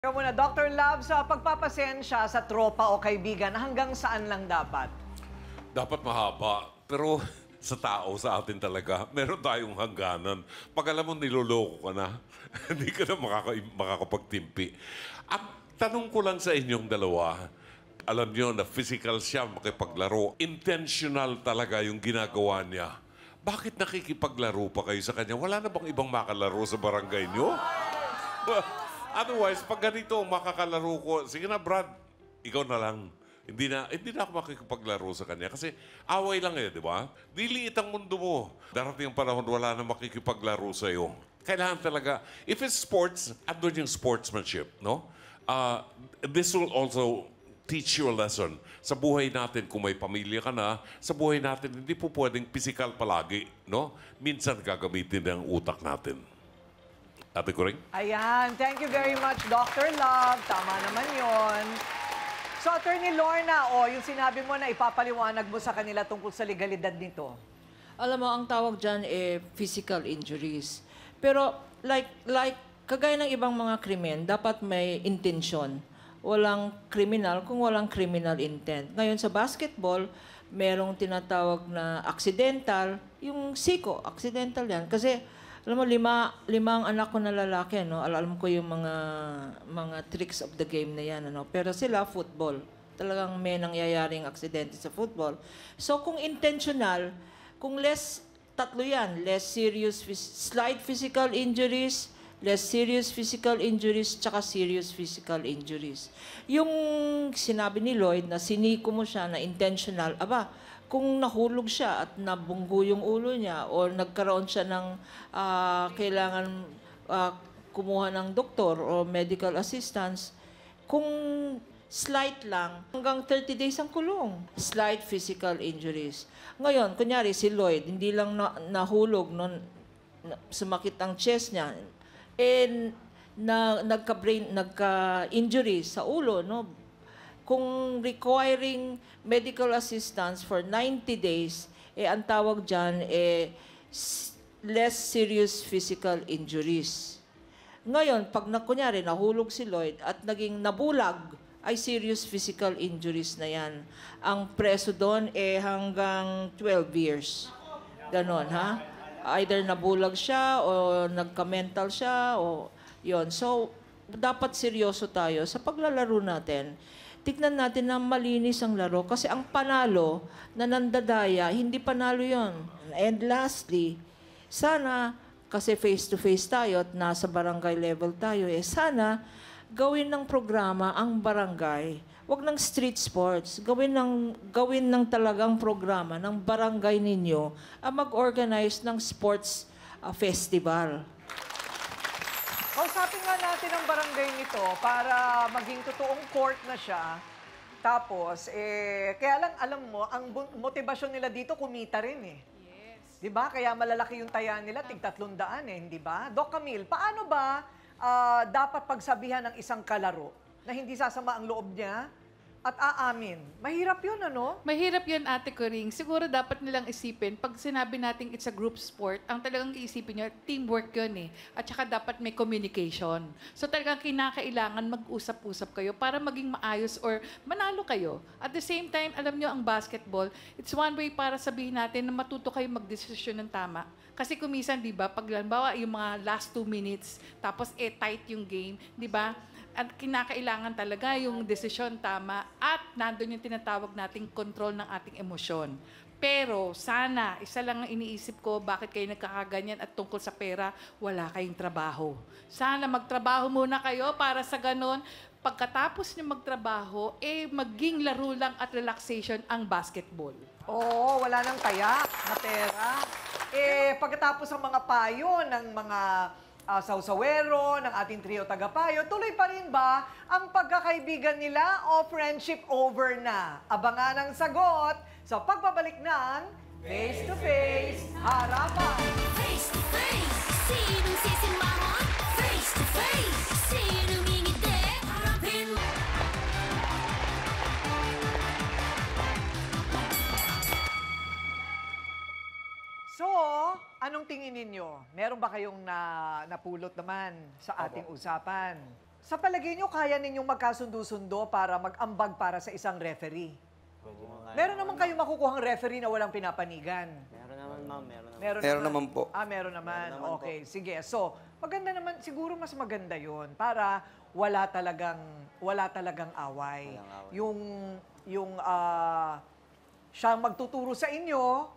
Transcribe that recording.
Ikaw muna, Dr. Love, sa pagpapasensya sa tropa o kaibigan, hanggang saan lang dapat? Dapat mahaba. Pero sa tao, sa atin talaga, meron tayong hangganan. Pag alam mo, niloloko ka na, hindi ka na makakapagtimpi. At tanong ko lang sa inyong dalawa, alam niyo na physical siya makipaglaro. Intentional talaga yung ginagawa niya. Bakit nakikipaglaro pa kayo sa kanya? Wala na bang ibang makalaro sa barangay niyo? Otherwise, pag ganito makakalaro ko, sige na Brad, ikaw na lang. Hindi na ako makikipaglaro sa kanya. Kasi away lang di ba? Diliit ang mundo mo. Darating ang panahon, wala na makikipaglaro sa iyo. Kailangan talaga, if it's sports, andun yung sportsmanship, no? This will also teach you a lesson. Sa buhay natin, kung may pamilya ka na, sa buhay natin, hindi po pwedeng physical palagi, no? Minsan gagamitin ang utak natin. Ate Kuring? Ayan, thank you very much, Dr. Love. Tama naman yon. So, Attorney Lorna, yung sinabi mo na ipapaliwanag mo sa kanila tungkol sa legalidad nito. Alam mo, ang tawag dyan physical injuries. Pero kagaya ng ibang mga krimen, dapat may intensyon. Walang kriminal kung walang criminal intent. Ngayon sa basketball, merong tinatawag na accidental. Yung siko, accidental yan. Kasi alam mo, limang anak ko na lalaki, no? Alam ko yung mga tricks of the game na yan, ano? Pero sila, football. Talagang may nangyayaring aksidente sa football. So, kung intentional, kung tatlo yan, less serious, slight physical injuries, less serious physical injuries, tsaka serious physical injuries. Yung sinabi ni Lloyd na siniko mo siya na intentional, kung nahulog siya at nabunggo yung ulo niya o nagkaroon siya ng kailangan kumuha ng doktor o medical assistance, kung slight lang, hanggang 30 days ang kulong. Slight physical injuries. Ngayon, kunyari si Lloyd, hindi lang nahulog, sumakit ang chest niya, nagka-injury sa ulo, no? Kung requiring medical assistance for 90 days, ang tawag dyan, less serious physical injuries. Ngayon, pag kunyari, nahulog si Lloyd at naging nabulag, ay serious physical injuries na yan. Ang preso doon, hanggang 12 years. Ganon, ha? Either nabulag siya, o nagka-mental siya, o yon. So, dapat seryoso tayo sa paglalaro natin. Tignan natin na malinis ang laro kasi ang panalo na nandadaya, hindi panalo yon. And lastly, sana, kasi face-to-face tayo at nasa barangay level tayo, sana gawin ng programa ang barangay. Huwag ng street sports. Gawin ng talagang programa ng barangay ninyo ang mag-organize ng sports festival. Kausapin nga natin ang barangay nito para maging totoong court na siya. Tapos, kaya lang alam mo, ang motivasyon nila dito kumita rin Yes. 'Di ba? Kaya malalaki yung taya nila, tig-300 hindi ba? Doc Camille, paano ba dapat pagsabihan ng isang kalaro na hindi sasama ang loob niya at aamin? Mahirap yun, ano? Mahirap yun, Ate Coring. Siguro dapat nilang isipin, pag sinabi nating it's a group sport, ang talagang iisipin nyo, teamwork yun At saka dapat may communication. So talagang kinakailangan mag-usap-usap kayo para maging maayos or manalo kayo. At the same time, alam nyo, ang basketball, it's one way para sabihin natin na matuto kayo magdesisyon ng tama. Kasi kumisan, di ba, pag halimbawa yung mga last 2 minutes, tapos tight yung game, di ba? At kinakailangan talaga yung desisyon tama at nandun yung tinatawag nating control ng ating emosyon. Pero sana, isa lang ang iniisip ko, bakit kayo nagkakaganyan at tungkol sa pera, wala kayong trabaho. Sana magtrabaho muna kayo para sa ganon, pagkatapos nyo magtrabaho, maging laro lang at relaxation ang basketball. Oo, wala nang taya na pera. Pagkatapos ang mga payo ng mga sausawero, ng ating trio tagapayo, tuloy pa rin ba ang pagkakaibigan nila o friendship over na? Abangan ang sagot sa pagbabalik ng Face to Face Harapan. Face to face, sinong sisimahon? Face to face, sinong ngingiti? Harapin mo. So, anong tingin ninyo? Meron ba kayong napulot naman sa ating usapan? Sa palagay nyo, kaya ninyong magkasundo-sundo para mag-ambag para sa isang referee? Pwede mo kaya. Meron naman kayo makukuhang referee na walang pinapanigan. Meron naman, ma'am. Meron naman. Meron naman po. Meron naman. Meron naman Okay, sige. So, maganda naman, siguro mas maganda yun para wala talagang away. Walang away. Yung siyang magtuturo sa inyo,